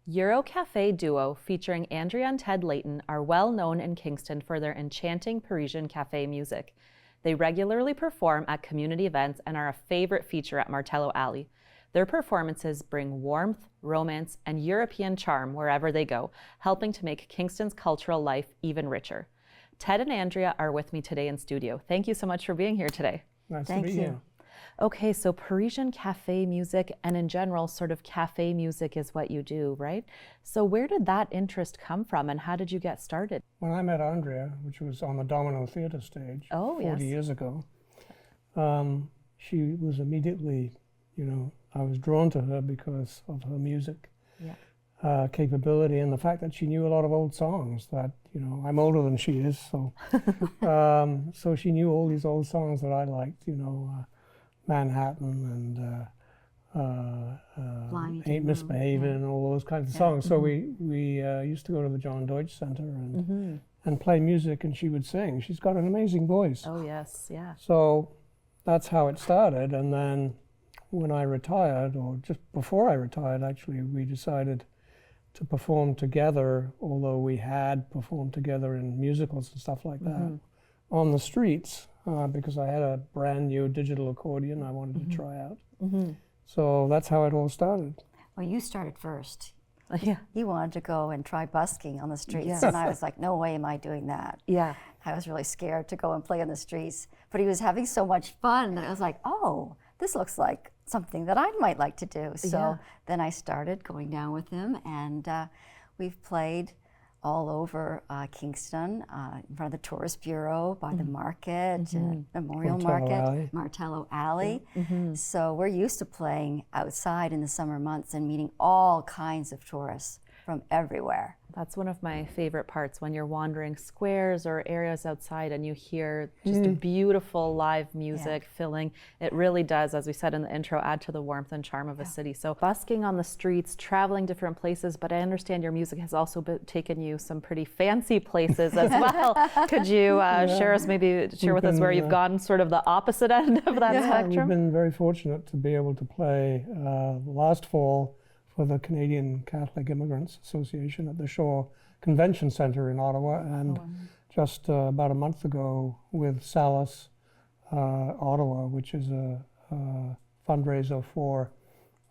Euro Cafe duo featuring Andrea and Ted Layton are well known in Kingston for their enchanting Parisian cafe music. They regularly perform at community events and are a favorite feature at Martello Alley. Their performances bring warmth, romance, and European charm wherever they go, helping to make Kingston's cultural life even richer. Ted and Andrea are with me today in studio. Thank you so much for being here today. Nice to be here. Okay, so Parisian cafe music and in general, sort of cafe music is what you do, right? So where did that interest come from and how did you get started? When I met Andrea, which was on the Domino Theatre stage 40 years ago, she was immediately, I was drawn to her because of her music capability and the fact that she knew a lot of old songs that, I'm older than she is, so so she knew all these old songs that I liked, Manhattan and Ain't Misbehavin' and all those kinds of songs. So we used to go to the John Deutsch Center and play music, and she would sing. She's got an amazing voice. Oh yes, yeah. So that's how it started, and then when I retired, or just before I retired actually, we decided to perform together, although we had performed together in musicals and stuff like that, on the streets. Because I had a brand new digital accordion I wanted to try out. So that's how it all started. Well, you started first. Yeah. You wanted to go and try busking on the streets, and I was like, no way am I doing that. Yeah. I was really scared to go and play on the streets, but he was having so much fun that I was like, oh, this looks like something that I might like to do. So then I started going down with him, and we've played all over Kingston, in front of the Tourist Bureau, by the market, Memorial Market, Martello Alley. So we're used to playing outside in the summer months and meeting all kinds of tourists from everywhere. That's one of my favorite parts, when you're wandering squares or areas outside and you hear just beautiful live music filling. It really does, as we said in the intro, add to the warmth and charm of a city. So busking on the streets, traveling different places, but I understand your music has also taken you some pretty fancy places as well. Could you share with us where you've gone sort of the opposite end of that spectrum? We've been very fortunate to be able to play last fall for the Canadian Catholic Immigrants Association at the Shore Convention Center in Ottawa, and just about a month ago with Salus Ottawa, which is a fundraiser for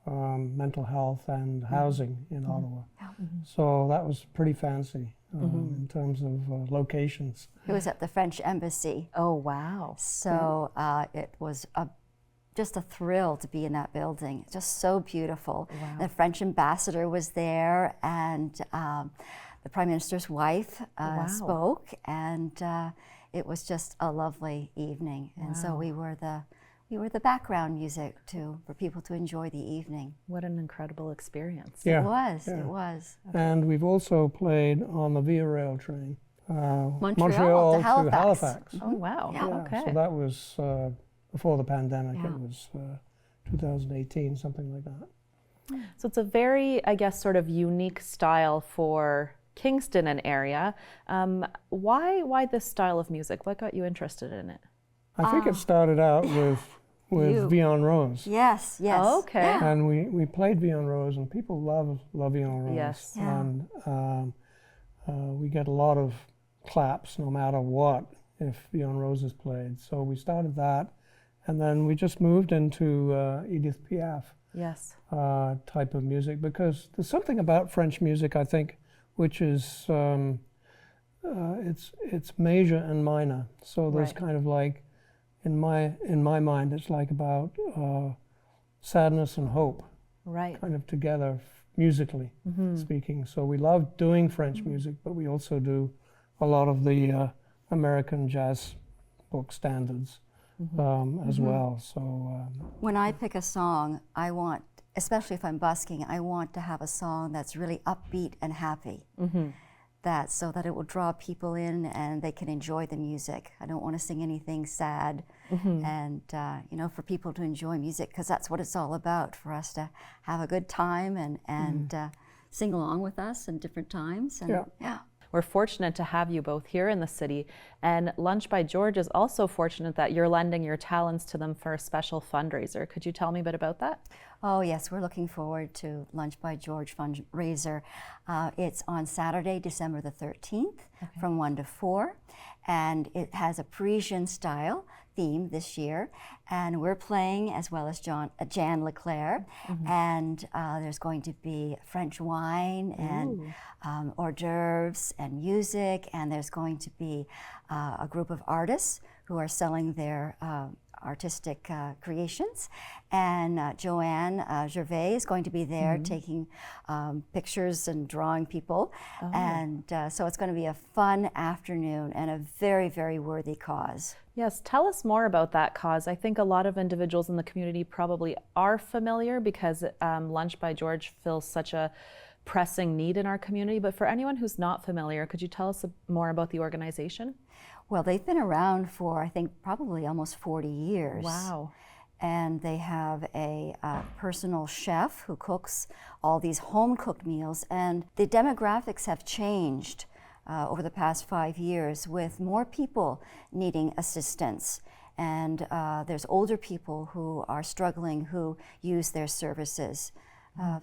mental health and housing in Ottawa. So that was pretty fancy in terms of locations. It was at the French Embassy. Oh, wow. So it was just a thrill to be in that building. Just so beautiful. Wow. The French ambassador was there, and the Prime Minister's wife spoke, and it was just a lovely evening. And so we were the background music for people to enjoy the evening. What an incredible experience. It was. Okay. And we've also played on the Via Rail train, Montreal to Halifax. Oh wow. Okay. So that was before the pandemic. It was 2018, something like that. So it's a very, I guess, sort of unique style for Kingston and area. Why this style of music? What got you interested in it? I think it started out with Vion Rose. Yes. Oh, okay. And we played Vion Rose, and people love Vion Rose. Yes. And we get a lot of claps no matter what if Vion Rose is played. So we started that. And then we just moved into Edith Piaf type of music, because there's something about French music, I think, which is it's major and minor. So there's kind of like, in my mind, it's like about sadness and hope, kind of together musically speaking. So we love doing French music, but we also do a lot of the American jazz book standards. As well. So when I pick a song, I want, especially if I'm busking, I want to have a song that's really upbeat and happy. So that it will draw people in and they can enjoy the music. I don't want to sing anything sad, and for people to enjoy music, because that's what it's all about, for us to have a good time and sing along with us in different times. And, We're fortunate to have you both here in the city, and Lunch by George is also fortunate that you're lending your talents to them for a special fundraiser. Could you tell me a bit about that? Oh yes, we're looking forward to Lunch by George fundraiser. It's on Saturday, December the 13th from 1 to 4, and it has a Parisian style theme this year, and we're playing as well as Jan Leclerc, and there's going to be French wine and hors d'oeuvres and music, and there's going to be a group of artists who are selling their artistic creations, and Joanne Gervais is going to be there taking pictures and drawing people, and so it's going to be a fun afternoon and a very, very worthy cause. Yes, tell us more about that cause. I think a lot of individuals in the community probably are familiar because Lunch by George fills such a pressing need in our community, but for anyone who's not familiar, could you tell us more about the organization? Well, they've been around for, I think, probably almost 40 years. Wow. And they have a personal chef who cooks all these home-cooked meals. And the demographics have changed over the past 5 years with more people needing assistance. And there's older people who are struggling who use their services.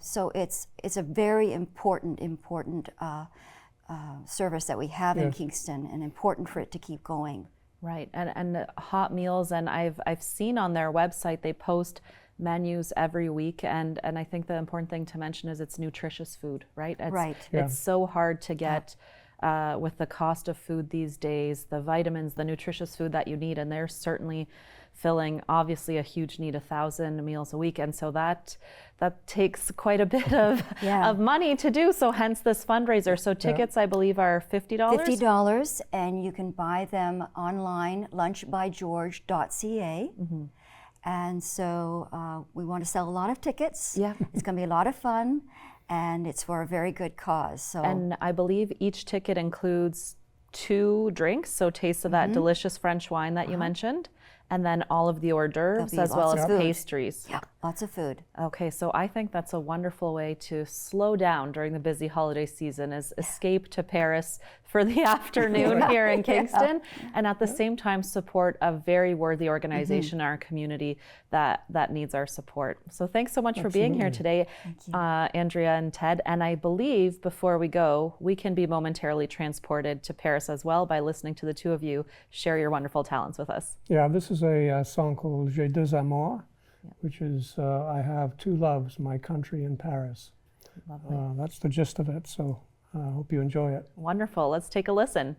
So it's a very important service that we have in Kingston, and important for it to keep going. Right, and hot meals, and I've seen on their website they post menus every week, and I think the important thing to mention is it's nutritious food, right? It's so hard to get with the cost of food these days, the vitamins, the nutritious food that you need, and they're certainly filling obviously a huge need, 1,000 meals a week, and so that takes quite a bit of money to do, so hence this fundraiser. So tickets I believe are $50? $50, and you can buy them online, lunchbygeorge.ca. And so we want to sell a lot of tickets. It's going to be a lot of fun, and it's for a very good cause. So, and I believe each ticket includes 2 drinks, so taste of that delicious French wine that you mentioned, and then all of the hors d'oeuvres as well as pastries. Yeah, lots of food. Okay, so I think that's a wonderful way to slow down during the busy holiday season, is escape to Paris for the afternoon here in Kingston, and at the same time support a very worthy organization in our community that needs our support. So thanks so much for being here today, Andrea and Ted. And I believe before we go, we can be momentarily transported to Paris as well by listening to the two of you share your wonderful talents with us. Yeah, this is a song called J'ai deux amours, which is I have 2 loves, my country and Paris. That's the gist of it, so I hope you enjoy it. Wonderful. Let's take a listen.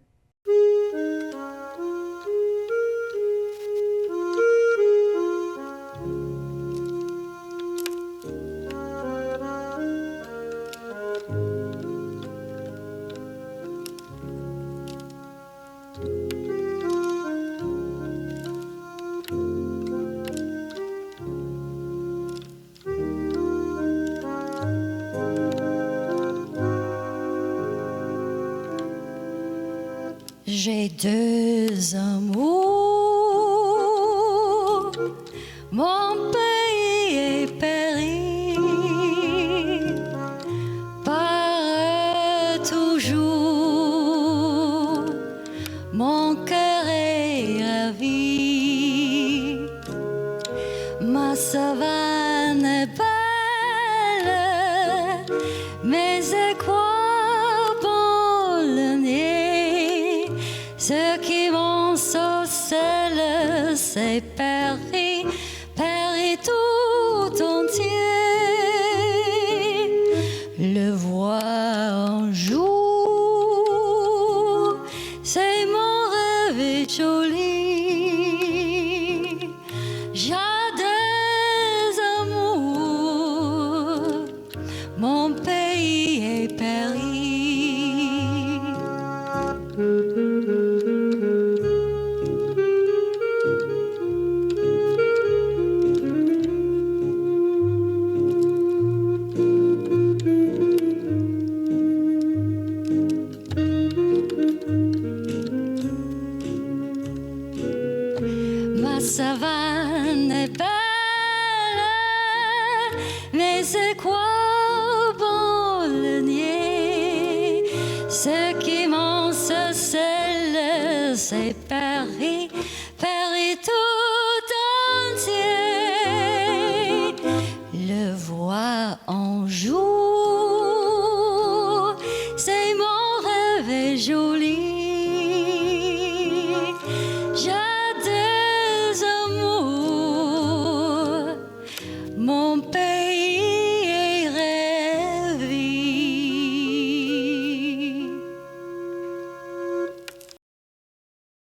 J'ai deux amours, mon pays est péri par toujours, mon cœur est ravi, ma savane est belle, mais c'est quoi bon le nez? Ceux qui vont saucer, c'est Paris, Paris tout entier. Le voir un jour, c'est mon rêve joli. J'ai des amours, mon pays est Paris. Ma savane est belle, mais c'est quoi bon le nier? Ce qui m'en celle, c'est Paris, Paris tout entier. Le jour, c'est mon rêve est joli.